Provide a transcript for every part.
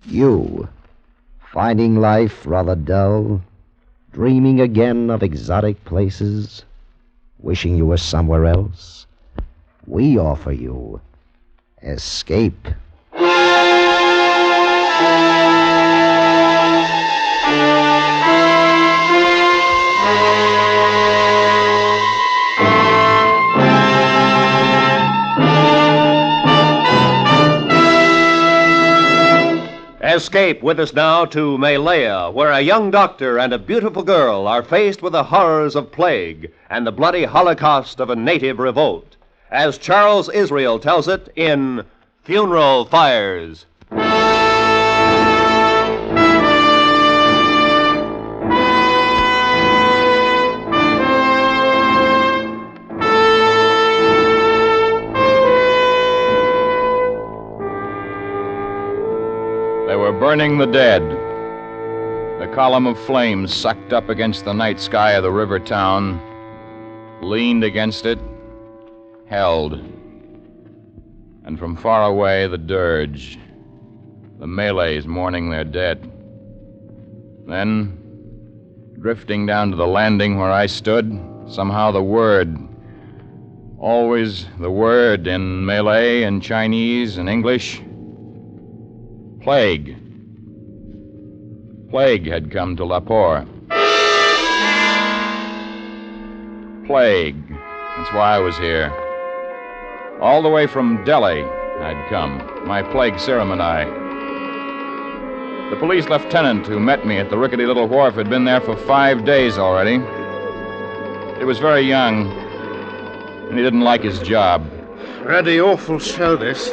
You, finding life rather dull, dreaming again of exotic places, wishing you were somewhere else, we offer you escape. Escape with us now to Malaya, where a young doctor and a beautiful girl are faced with the horrors of plague and the bloody holocaust of a native revolt, as Charles Israel tells it in Funeral Fires. They were burning the dead. The column of flames sucked up against the night sky of the river town, leaned against it, held. And from far away, the dirge, the Malays mourning their dead. Then, drifting down to the landing where I stood, somehow the word, always the word in Malay and Chinese and English, plague. Plague had come to Lahore. Plague. That's why I was here. All the way from Delhi I'd come, my plague serum and I. The police lieutenant who met me at the rickety little wharf had been there for 5 days already. He was very young, and he didn't like his job. Rather awful show, this.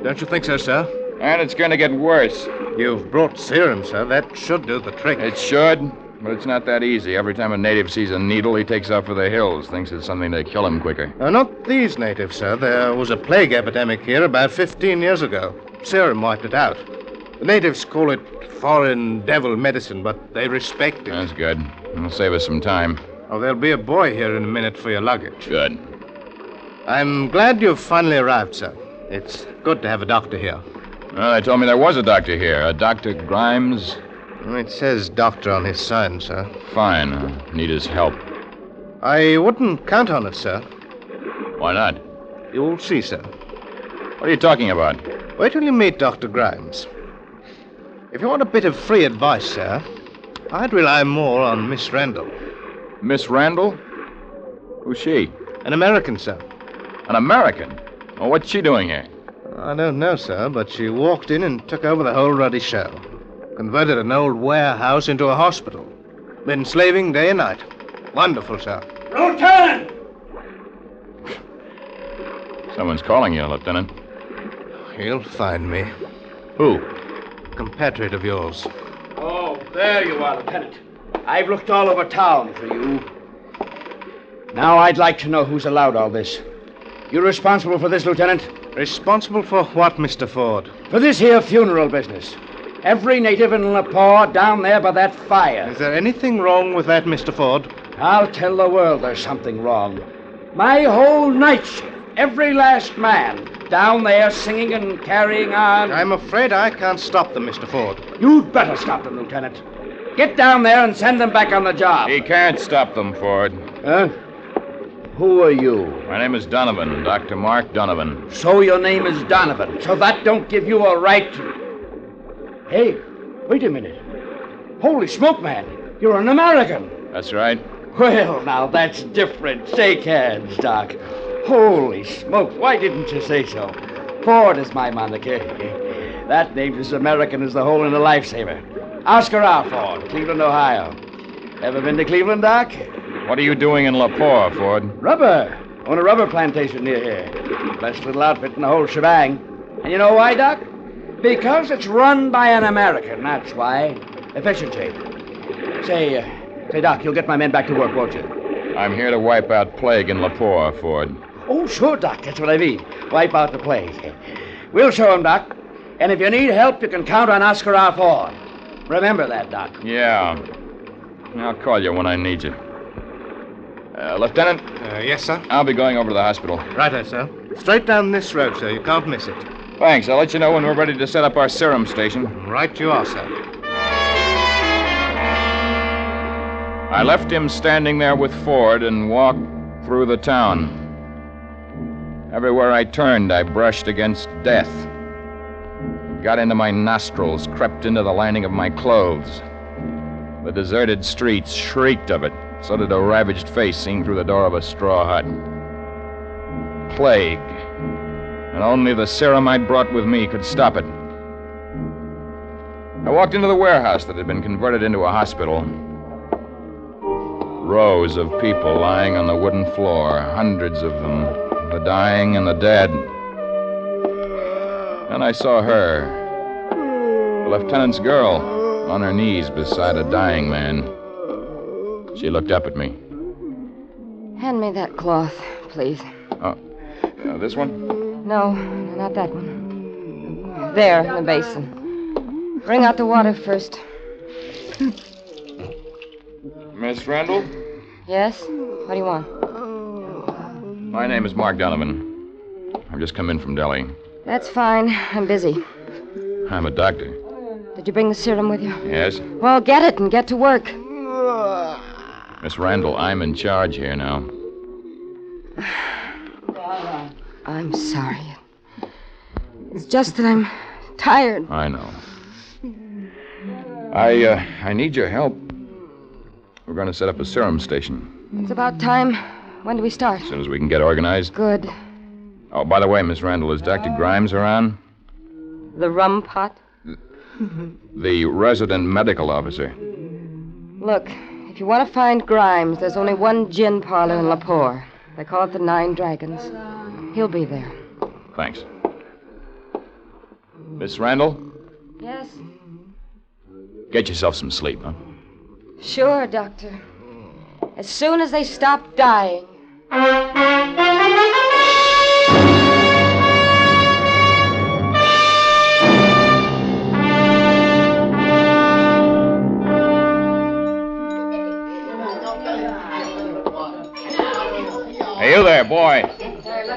Don't you think so, sir? And it's going to get worse. You've brought serum, sir. That should do the trick. It should, but it's not that easy. Every time a native sees a needle, he takes off for the hills, thinks it's something to kill him quicker. Not these natives, sir. There was a plague epidemic here about 15 years ago. Serum wiped it out. The natives call it foreign devil medicine, but they respect it. That's good. It'll save us some time. Oh, there'll be a boy here in a minute for your luggage. Good. I'm glad you've finally arrived, sir. It's good to have a doctor here. Well, they told me there was a doctor here. A Dr. Grimes. It says doctor on his sign, sir. Fine. Need his help. I wouldn't count on it, sir. Why not? You'll see, sir. What are you talking about? Wait till you meet Dr. Grimes. If you want a bit of free advice, sir, I'd rely more on Miss Randall. Miss Randall? Who's she? An American, sir. An American? Well, what's she doing here? I don't know, sir, but she walked in and took over the whole ruddy show. Converted an old warehouse into a hospital. Been slaving day and night. Wonderful, sir. Lieutenant! Someone's calling you, Lieutenant. He'll find me. Who? Compatriot of yours. Oh, there you are, Lieutenant. I've looked all over town for you. Now I'd like to know who's allowed all this. You responsible for this, Lieutenant? Responsible for what, Mr. Ford? For this here funeral business. Every native in Lahore down there by that fire. Is there anything wrong with that, Mr. Ford? I'll tell the world there's something wrong. My whole night shift, every last man, down there singing and carrying on. I'm afraid I can't stop them, Mr. Ford. You'd better stop them, Lieutenant. Get down there and send them back on the job. He can't stop them, Ford. Huh? Who are you? My name is Donovan, Dr. Mark Donovan. So your name is Donovan. So that don't give you a right to... Hey, wait a minute. Holy smoke, man. You're an American. That's right. Well, now, that's different. Shake hands, Doc. Holy smoke. Why didn't you say so? Ford is my moniker. That name's as American as the hole in a lifesaver. Oscar R. Ford, Cleveland, Ohio. Ever been to Cleveland, Doc? What are you doing in Lahore, Ford? Rubber. Own a rubber plantation near here. Best little outfit in the whole shebang. And you know why, Doc? Because it's run by an American, that's why. Efficiency. Say, Doc, you'll get my men back to work, won't you? I'm here to wipe out plague in Lahore, Ford. Oh, sure, Doc. That's what I mean. Wipe out the plague. We'll show him, Doc. And if you need help, you can count on Oscar R. Ford. Remember that, Doc. Yeah. I'll call you when I need you. Lieutenant? Yes, sir? I'll be going over to the hospital. Righto, sir. Straight down this road, sir. You can't miss it. Thanks. I'll let you know when we're ready to set up our serum station. Right you are, sir. I left him standing there with Ford and walked through the town. Everywhere I turned, I brushed against death. It got into my nostrils, crept into the lining of my clothes. The deserted streets shrieked of it. So did a ravaged face seen through the door of a straw hut. Plague. And only the serum I'd brought with me could stop it. I walked into the warehouse that had been converted into a hospital. Rows of people lying on the wooden floor, hundreds of them, the dying and the dead. And I saw her, the lieutenant's girl, on her knees beside a dying man. She looked up at me. Hand me that cloth, please. Oh, this one? No, not that one. There, in the basin. Bring out the water first. Miss Randall? Yes? What do you want? My name is Mark Donovan. I've just come in from Delhi. That's fine. I'm busy. I'm a doctor. Did you bring the serum with you? Yes? Well, get it and get to work. Miss Randall, I'm in charge here now. I'm sorry. It's just that I'm tired. I know. I need your help. We're going to set up a serum station. It's about time. When do we start? As soon as we can get organized. Good. Oh, by the way, Miss Randall, is Dr. Grimes around? The rum pot? The resident medical officer. Look, if you want to find Grimes, there's only one gin parlor in Lahore. They call it the Nine Dragons. He'll be there. Thanks. Miss Randall, Yes? get yourself some sleep, huh? Sure, Doctor. As soon as they stop dying. Hey, you there, boy.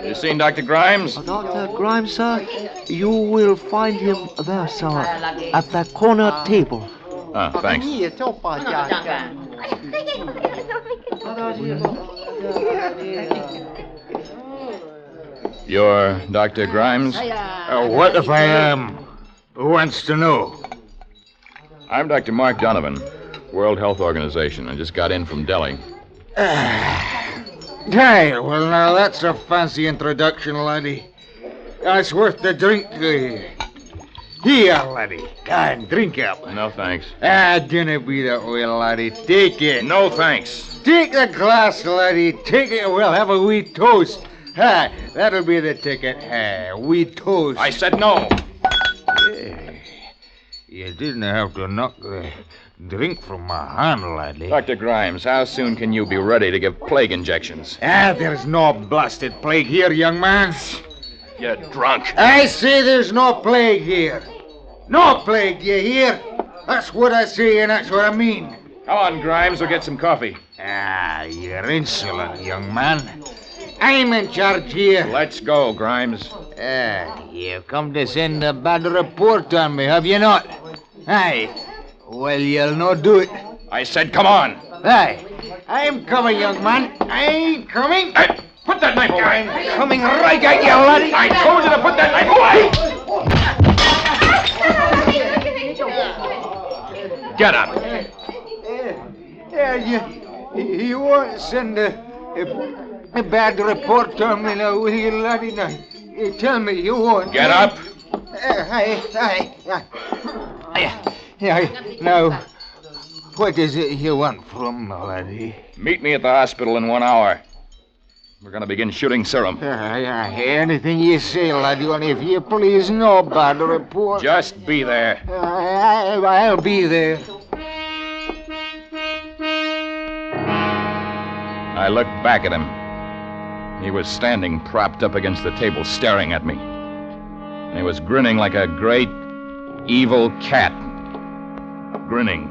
You seen Dr. Grimes? Dr. Grimes, sir, you will find him there, sir, at that corner table. Oh, thanks. You're Dr. Grimes? What if I am? Who wants to know? I'm Dr. Mark Donovan, World Health Organization. I just got in from Delhi. Hey, well, now that's a fancy introduction, laddie. That's worth the drink to you. Here, laddie. And drink up. No, thanks. Dinna be that way, laddie. Take it. No, thanks. Take the glass, laddie. Take it. We'll have a wee toast. That'll be the ticket. Wee toast. I said no. You didn't have to knock the drink from my hand, laddie. Dr. Grimes, how soon can you be ready to give plague injections? There's no blasted plague here, young man. You're drunk. I say there's no plague here. No plague, you hear? That's what I say, and that's what I mean. Come on, Grimes, we'll get some coffee. You're insolent, young man. I'm in charge here. Let's go, Grimes. You've come to send a bad report on me, have you not? Aye. Well, you'll not do it. I said come on. Aye. I'm coming, young man. I'm coming. Hey, put that knife away. I'm coming right at you, laddie. I told you to put that knife away. Get up. You won't send a bad report on me now, will you, laddie? Now, tell me you won't. Get up. Aye. Now, what is it you want from me, laddie? Meet me at the hospital in 1 hour. We're going to begin shooting serum. Anything you say, laddie, only if you please, no bad report. Just be there. I'll be there. I looked back at him. He was standing propped up against the table, staring at me. And he was grinning like a great, evil cat. Grinning.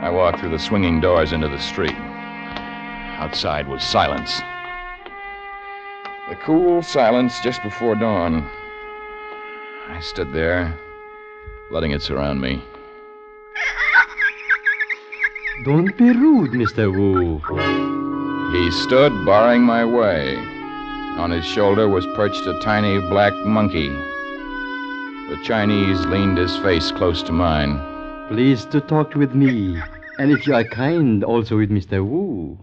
I walked through the swinging doors into the street. Outside was silence. The cool silence just before dawn. I stood there, letting it surround me. Don't be rude, Mr. Wu. He stood, barring my way. On his shoulder was perched a tiny black monkey. The Chinese leaned his face close to mine. Please to talk with me. And if you are kind, also with Mr. Wu.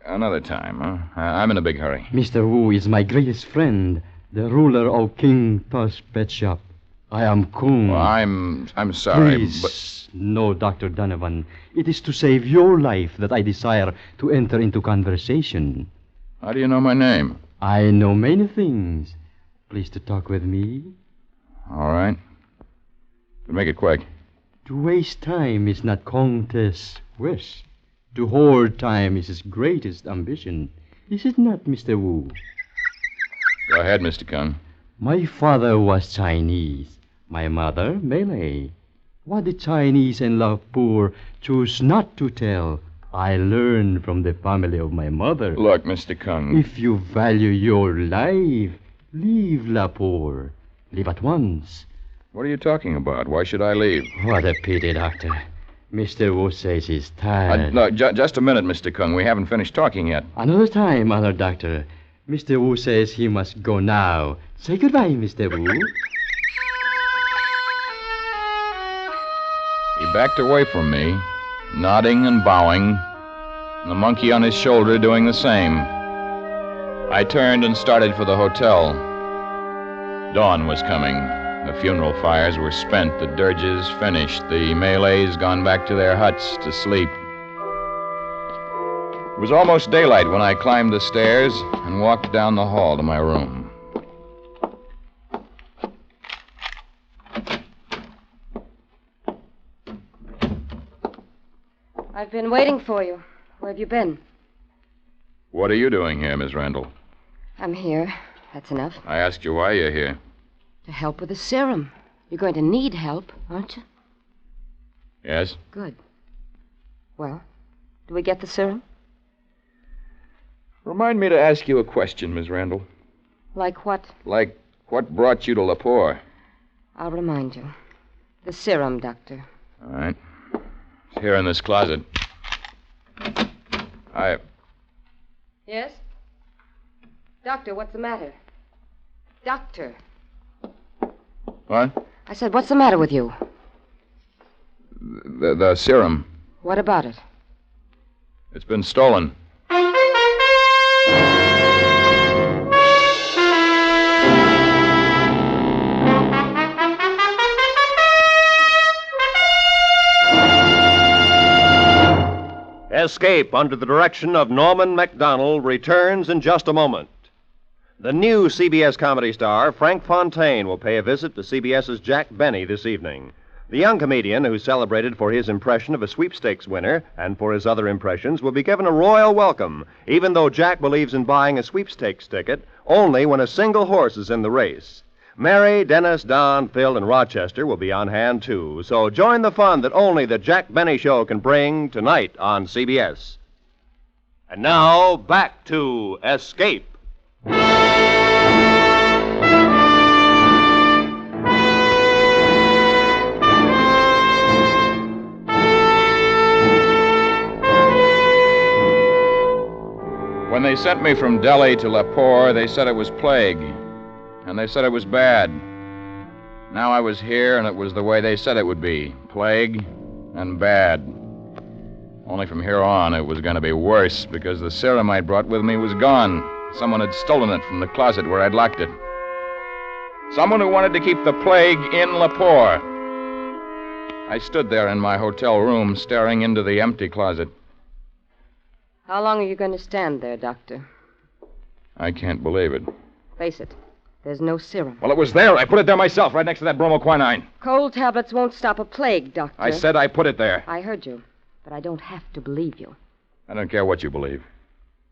Another time, huh? I'm in a big hurry. Mr. Wu is my greatest friend, the ruler of King To's pet shop. I am Kung. Well, I'm sorry, Please, but... no, Dr. Donovan. It is to save your life that I desire to enter into conversation. How do you know my name? I know many things. Please to talk with me. All right. But make it quick. To waste time is not Comte's wish. To hoard time is his greatest ambition. Is it not, Mr. Wu? Go ahead, Mr. Kung. My father was Chinese. My mother, Malay. What the Chinese and Lapur choose not to tell, I learned from the family of my mother. Look, Mr. Kung. If you value your life, leave Lapur. Leave at once. What are you talking about? Why should I leave? What a pity, Doctor. Mr. Wu says he's tired. Look, just a minute, Mr. Kung. We haven't finished talking yet. Another time, Honor Doctor. Mr. Wu says he must go now. Say goodbye, Mr. Wu. He backed away from me, nodding and bowing, and the monkey on his shoulder doing the same. I turned and started for the hotel. Dawn was coming. The funeral fires were spent, the dirges finished, the Malays gone back to their huts to sleep. It was almost daylight when I climbed the stairs and walked down the hall to my room. I've been waiting for you. Where have you been? What are you doing here, Miss Randall? I'm here. That's enough. I asked you why you're here. To help with the serum. You're going to need help, aren't you? Yes? Good. Well, do we get the serum? Remind me to ask you a question, Miss Randall. Like what? Like what brought you to Lepore? I'll remind you. The serum, Doctor. All right. It's here in this closet. Yes? Doctor, what's the matter? Doctor. What? I said, what's the matter with you? The serum. What about it? It's been stolen. Escape under the direction of Norman Macdonald returns in just a moment. The new CBS comedy star, Frank Fontaine, will pay a visit to CBS's Jack Benny this evening. The young comedian, who's celebrated for his impression of a sweepstakes winner and for his other impressions, will be given a royal welcome, even though Jack believes in buying a sweepstakes ticket only when a single horse is in the race. Mary, Dennis, Don, Phil, and Rochester will be on hand, too. So join the fun that only the Jack Benny Show can bring tonight on CBS. And now, back to Escape. When they sent me from Delhi to Lepore, they said it was plague. And they said it was bad. Now I was here, and it was the way they said it would be. Plague and bad. Only from here on, it was going to be worse, because the serum I'd brought with me was gone. Someone had stolen it from the closet where I'd locked it. Someone who wanted to keep the plague in Lepore. I stood there in my hotel room, staring into the empty closet. How long are you going to stand there, Doctor? I can't believe it. Face it. There's no serum. Well, it was there. I put it there myself, right next to that bromoquinine. Cold tablets won't stop a plague, Doctor. I said I put it there. I heard you, but I don't have to believe you. I don't care what you believe.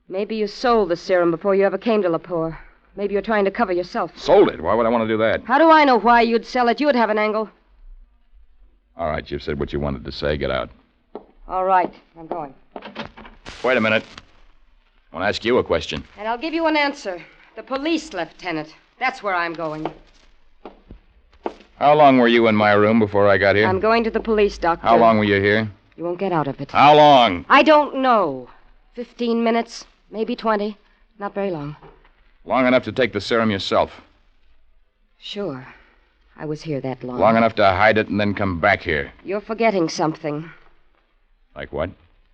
Maybe you sold the serum before you ever came to Lepore. Maybe you're trying to cover yourself. Sold it? Why would I want to do that? How do I know why you'd sell it? You'd have an angle. All right, you've said what you wanted to say. Get out. All right, I'm going. Wait a minute. I want to ask you a question. And I'll give you an answer. The police, Lieutenant. That's where I'm going. How long were you in my room before I got here? I'm going to the police, Doctor. How long were you here? You won't get out of it. How long? I don't know. 15 minutes, maybe 20. Not very long. Long enough to take the serum yourself. Sure. I was here that long. Long enough to hide it and then come back here. You're forgetting something. Like what?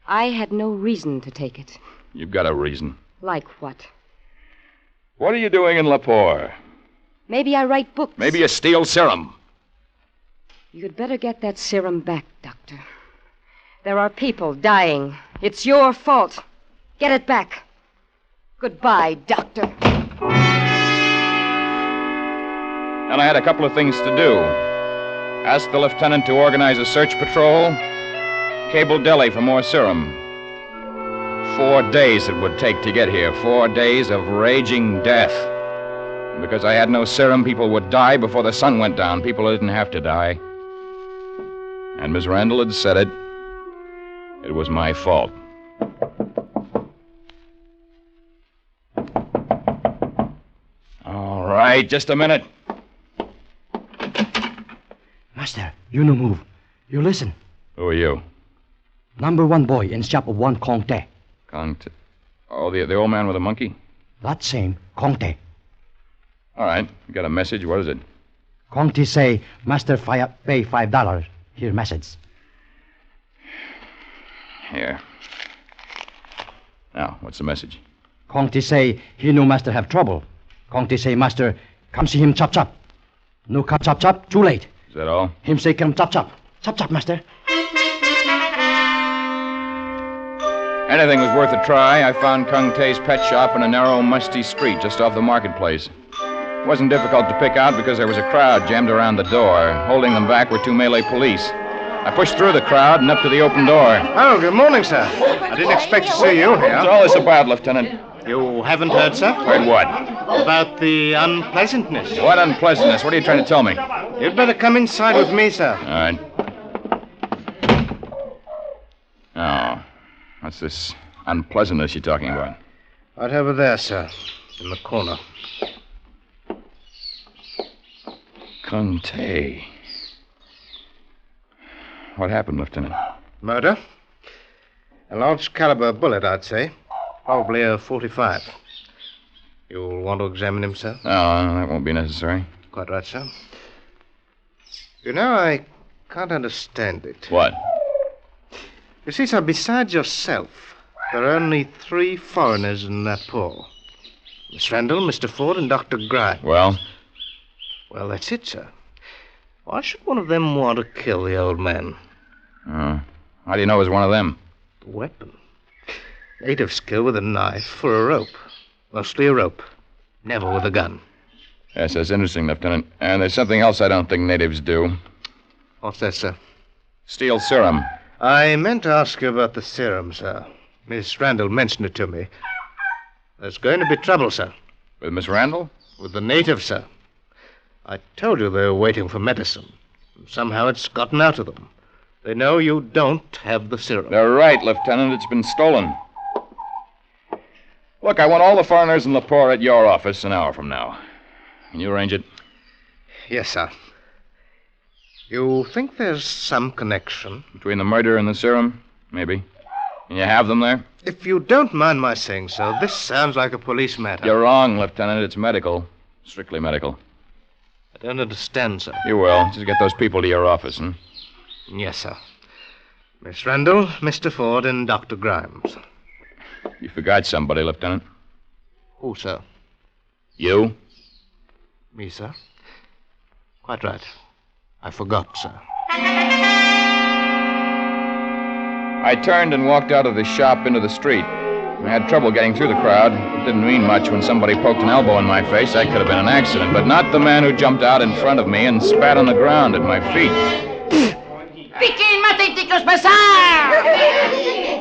I had no reason to take it. You've got a reason. Like what? What are you doing in Lepore? Maybe I write books. Maybe you steal serum. You'd better get that serum back, Doctor. There are people dying. It's your fault. Get it back. Goodbye, Doctor. And I had a couple of things to do. Ask the lieutenant to organize a search patrol. Cable Delhi for more serum. 4 days it would take to get here. 4 days of raging death. And because I had no serum, people would die before the sun went down. People who didn't have to die. And Miss Randall had said it. It was my fault. All right, just a minute. Master, you no move. You listen. Who are you? Number 1 boy in shop of 1 Conte. Conte. Oh, the old man with the monkey? That same, Conte. All right, you got a message. What is it? Conte say, Master pay $5. Here, message. Here. Now, what's the message? Conte say, he know Master have trouble. Conte say, Master, come see him chop chop. No come chop chop, too late. Is that all? Him say, come chop chop. Chop chop, Master. Anything was worth a try. I found Kung Tae's pet shop in a narrow, musty street just off the marketplace. It wasn't difficult to pick out because there was a crowd jammed around the door. Holding them back were 2 Malay police. I pushed through the crowd and up to the open door. Oh, good morning, sir. I didn't expect to see you here. What's all this about, Lieutenant? You haven't heard, sir? Heard what? About the unpleasantness. What unpleasantness? What are you trying to tell me? You'd better come inside with me, sir. All right. Oh, what's this unpleasantness you're talking about? Right over there, sir. In the corner. Kung Tae. What happened, Lieutenant? Murder. A large caliber bullet, I'd say. Probably a .45. You'll want to examine him, sir? No, that won't be necessary. Quite right, sir. You know, I can't understand it. What? You see, sir, besides yourself, there are only 3 foreigners in Lepore. Miss Randall, Mr. Ford, and Dr. Grimes. Well? Well, that's it, sir. Why should one of them want to kill the old man? How do you know it was one of them? The weapon. Native skill with a knife or a rope. Mostly a rope. Never with a gun. Yes, that's interesting, Lieutenant. And there's something else I don't think natives do. What's that, sir? Steal serum. I meant to ask you about the serum, sir. Miss Randall mentioned it to me. There's going to be trouble, sir. With Miss Randall? With the natives, sir. I told you they were waiting for medicine. Somehow it's gotten out of them. They know you don't have the serum. They're right, Lieutenant. It's been stolen. Look, I want all the foreigners in Lepore at your office an hour from now. Can you arrange it? Yes, sir. You think there's some connection? Between the murder and the serum? Maybe. Can you have them there? If you don't mind my saying so, this sounds like a police matter. You're wrong, Lieutenant. It's medical. Strictly medical. I don't understand, sir. You will. Just get those people to your office, huh? Yes, sir. Miss Randall, Mr. Ford, and Dr. Grimes. You forgot somebody, Lieutenant. Who, sir? You? Me, sir? Quite right. I forgot, sir. I turned and walked out of the shop into the street. I had trouble getting through the crowd. It didn't mean much when somebody poked an elbow in my face. That could have been an accident, but not the man who jumped out in front of me and spat on the ground at my feet.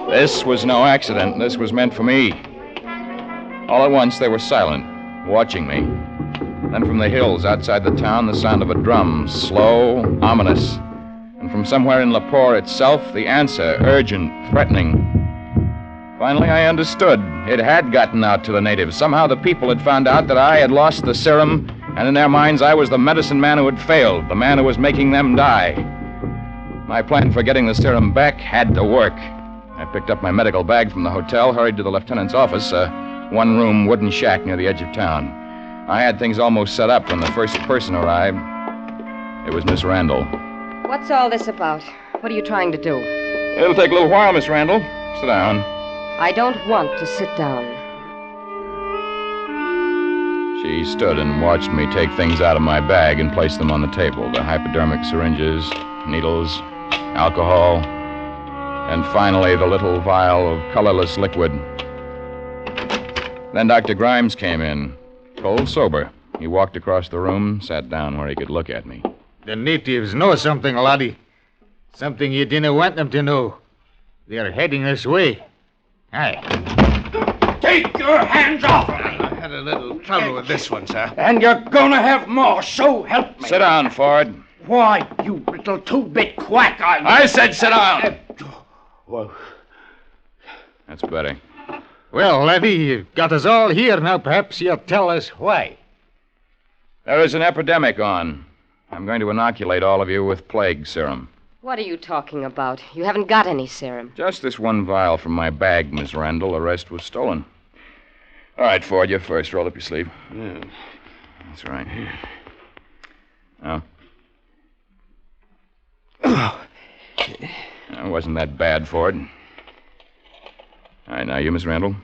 This was no accident. This was meant for me. All at once, they were silent, watching me. Then from the hills outside the town, the sound of a drum, slow, ominous. And from somewhere in Lepore itself, the answer, urgent, threatening. Finally, I understood. It had gotten out to the natives. Somehow the people had found out that I had lost the serum, and in their minds I was the medicine man who had failed, the man who was making them die. My plan for getting the serum back had to work. I picked up my medical bag from the hotel, hurried to the lieutenant's office, a one-room wooden shack near the edge of town. I had things almost set up when the first person arrived. It was Miss Randall. What's all this about? What are you trying to do? It'll take a little while, Miss Randall. Sit down. I don't want to sit down. She stood and watched me take things out of my bag and place them on the table. The hypodermic syringes, needles, alcohol, and finally the little vial of colorless liquid. Then Dr. Grimes came in, cold sober. He walked across the room, sat down where he could look at me. The natives know something, laddie. Something you didn't want them to know. They're heading this way. Aye. Take your hands off of me! I had a little trouble with this one, sir. And you're gonna have more, so help me. Sit down, Ford. Why, you little two-bit quack, I said sit down. Well, That's better. Well, laddie, you've got us all here. Now perhaps you'll tell us why. There is an epidemic on. I'm going to inoculate all of you with plague serum. What are you talking about? You haven't got any serum. Just this one vial from my bag, Miss Randall. The rest was stolen. All right, Ford, you first. Roll up your sleeve. yeah. That's right. Now. It wasn't that bad, Ford. All right, now you, Miss Randall.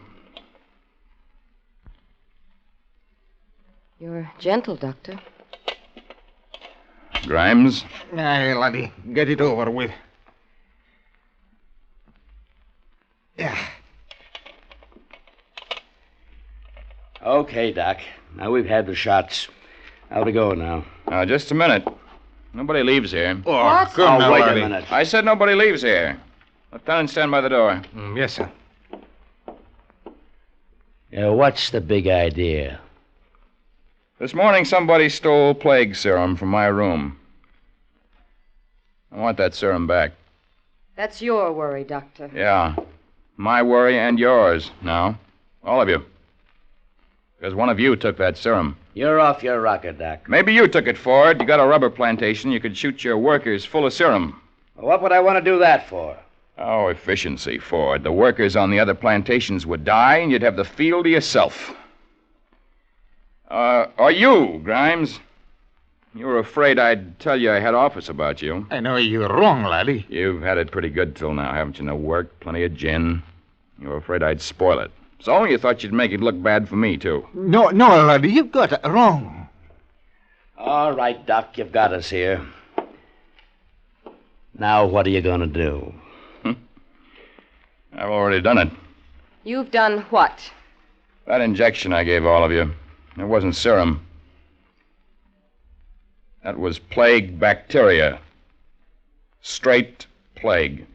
You're gentle, Doctor. Grimes. Aye, laddie, get it over with. Yeah. Okay, Doc. Now we've had the shots. I'll be going now. Now, just a minute. Nobody leaves here. Oh, What? come now, wait laddie. a minute. I said nobody leaves here. Lieutenant, stand by the door. Yes, sir. What's the big idea? This morning, somebody stole plague serum from my room. I want that serum back. That's your worry, Doctor. Yeah. My worry and yours now. All of you. Because one of you took that serum. You're off your rocker, Doc. Maybe you took it, Ford. You got a rubber plantation. You could shoot your workers full of serum. What would I want to do that for? Oh, efficiency, Ford. The workers on the other plantations would die, and you'd have the field to yourself. Or you, Grimes. You were afraid I'd tell your head office about you. I know you're wrong, laddie. You've had it pretty good till now, haven't you? No work, plenty of gin. You were afraid I'd spoil it. So you thought you'd make it look bad for me, too. No, laddie, you've got it wrong. All right, Doc, you've got us here. Now, what are you going to do? I've already done it. You've done what? That injection I gave all of you, it wasn't serum. That was plague bacteria. Straight plague.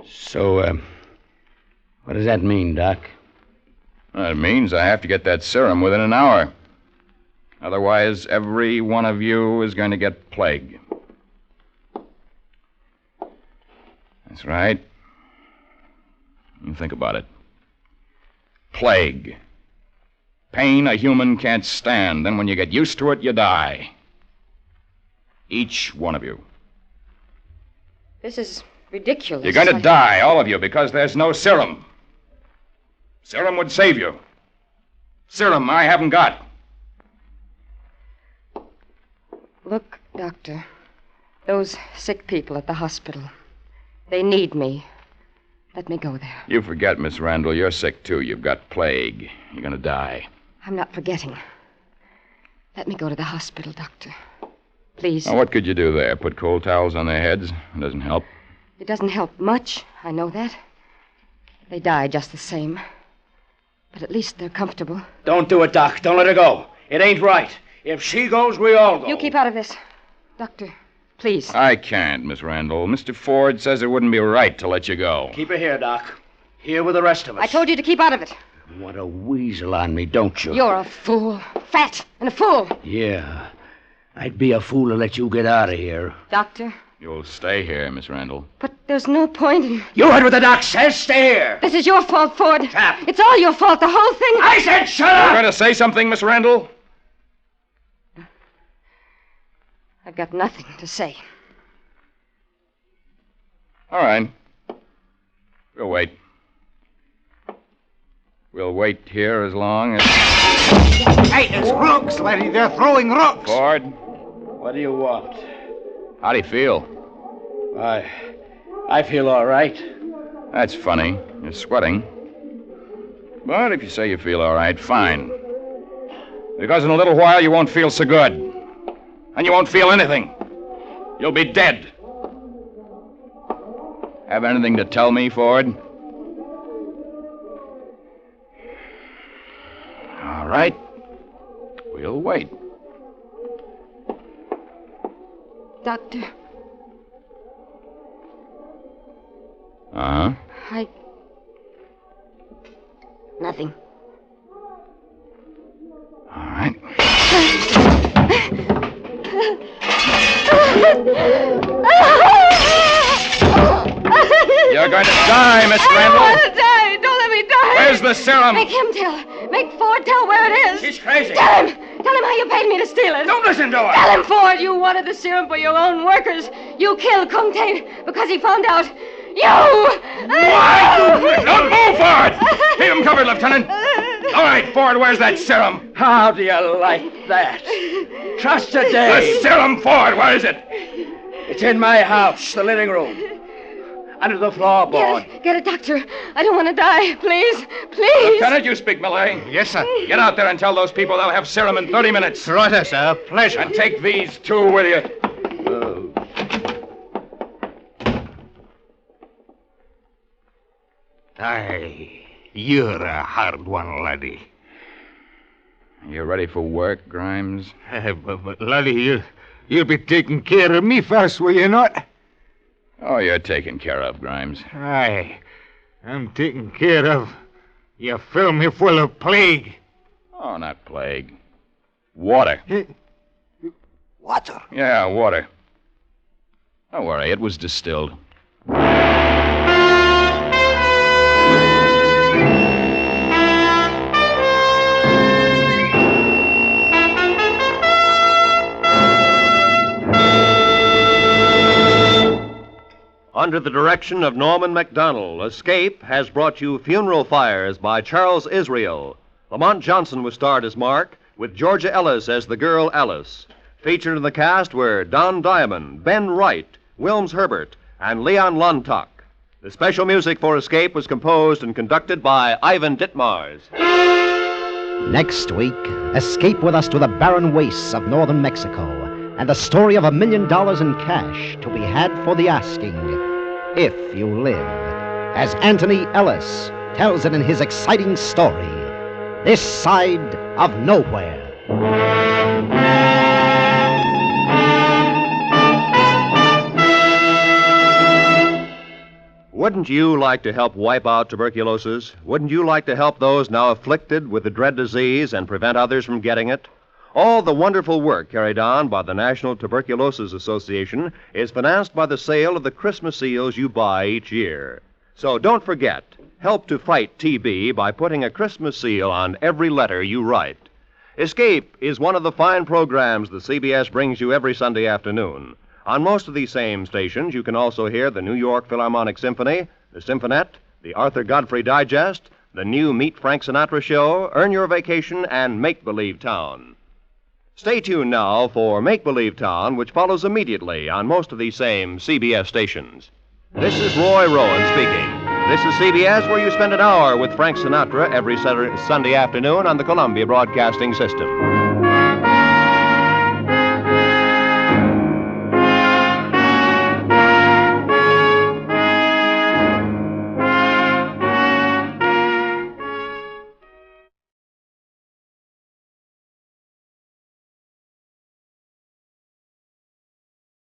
So, what does that mean, Doc? Well, it means I have to get that serum within an hour. Otherwise, every one of you is going to get plague. That's right. You think about it. Plague. Pain a human can't stand. Then when you get used to it, you die. Each one of you. This is ridiculous. You're going to die, all of you, because there's no serum. Serum would save you. Serum I haven't got. Look, Doctor. Those sick people at the hospital. They need me. Let me go there. You forget, Miss Randall, you're sick, too. You've got plague. You're going to die. I'm not forgetting. Let me go to the hospital, Doctor. Please. Now, what could you do there? Put cold towels on their heads? It doesn't help. It doesn't help much. I know that. They die just the same. But at least they're comfortable. Don't do it, Doc. Don't let her go. It ain't right. If she goes, we all go. You keep out of this. Doctor, please. I can't, Miss Randall. Mr. Ford says it wouldn't be right to let you go. Keep her here, Doc. Here with the rest of us. I told you to keep out of it. Want a weasel on me, don't you? You're a fool. Fat and a fool. Yeah. I'd be a fool to let you get out of here. Doctor, You'll stay here, Miss Randall. But there's no point in... You heard what the doc says. Stay here. This is your fault, Ford. Shut up. It's all your fault, the whole thing. I said shut You're up! going to say something, Miss Randall? I've got nothing to say. All right. We'll wait. We'll wait here as long as... Hey, it's rocks, laddie. They're throwing rocks. Ford, What do you want? how do you feel? I feel all right. That's funny. You're sweating. But if you say you feel all right, fine. Because in a little while you won't feel so good. And you won't feel anything. You'll be dead. Have anything to tell me, Ford? All right. We'll wait. Doctor, Uh-huh. Nothing. All right. You're going to die, Miss I Randall. don't want to die. Don't let me die. Where's the serum? Make him tell. Make Ford tell where it is. She's crazy. Tell him. Tell him how you paid me to steal it. Don't listen to her. Tell him, Ford, you wanted the serum for your own workers. You killed Comte because he found out. You! What? Don't move, Ford! Keep him covered, Lieutenant. All right, Ford, where's that serum? How do you like that? Trust a The day. serum, Ford, where is it? It's in my house, the living room. Under the floorboard. Get it, Doctor. I don't want to die. Please. Please. Lieutenant, you speak Malay. Yes, sir. Get out there and tell those people they'll have serum in 30 minutes. Righto, sir. Pleasure. And take these two with you. Aye, you're a hard one, laddie. You ready for work, Grimes? But laddie, you'll be taking care of me first, will you not? Oh, you're taken care of, Grimes. Aye, I'm taken care of. You fill me full of plague. Oh, not plague. Water. Water? Yeah, water. Don't worry, it was distilled. Under the direction of Norman MacDonald, Escape has brought you Funeral Fires by Charles Israel. Lamont Johnson was starred as Mark, with Georgia Ellis as the girl Alice. Featured in the cast were Don Diamond, Ben Wright, Wilms Herbert, and Leon Lontock. The special music for Escape was composed and conducted by Ivan Ditmars. Next week, escape with us to the barren wastes of northern Mexico and the story of $1 million in cash to be had for the asking, if you live, as Anthony Ellis tells it in his exciting story, This Side of Nowhere. Wouldn't you like to help wipe out tuberculosis? Wouldn't you like to help those now afflicted with the dread disease and prevent others from getting it? All the wonderful work carried on by the National Tuberculosis Association is financed by the sale of the Christmas seals you buy each year. So don't forget, help to fight TB by putting a Christmas seal on every letter you write. Escape is one of the fine programs the CBS brings you every Sunday afternoon. On most of these same stations, you can also hear the New York Philharmonic Symphony, the Symphonette, the Arthur Godfrey Digest, the new Meet Frank Sinatra Show, Earn Your Vacation, and Make Believe Town. Stay tuned now for Make Believe Town, which follows immediately on most of these same CBS stations. This is Roy Rowan speaking. This is CBS, where you spend an hour with Frank Sinatra every Sunday afternoon on the Columbia Broadcasting System.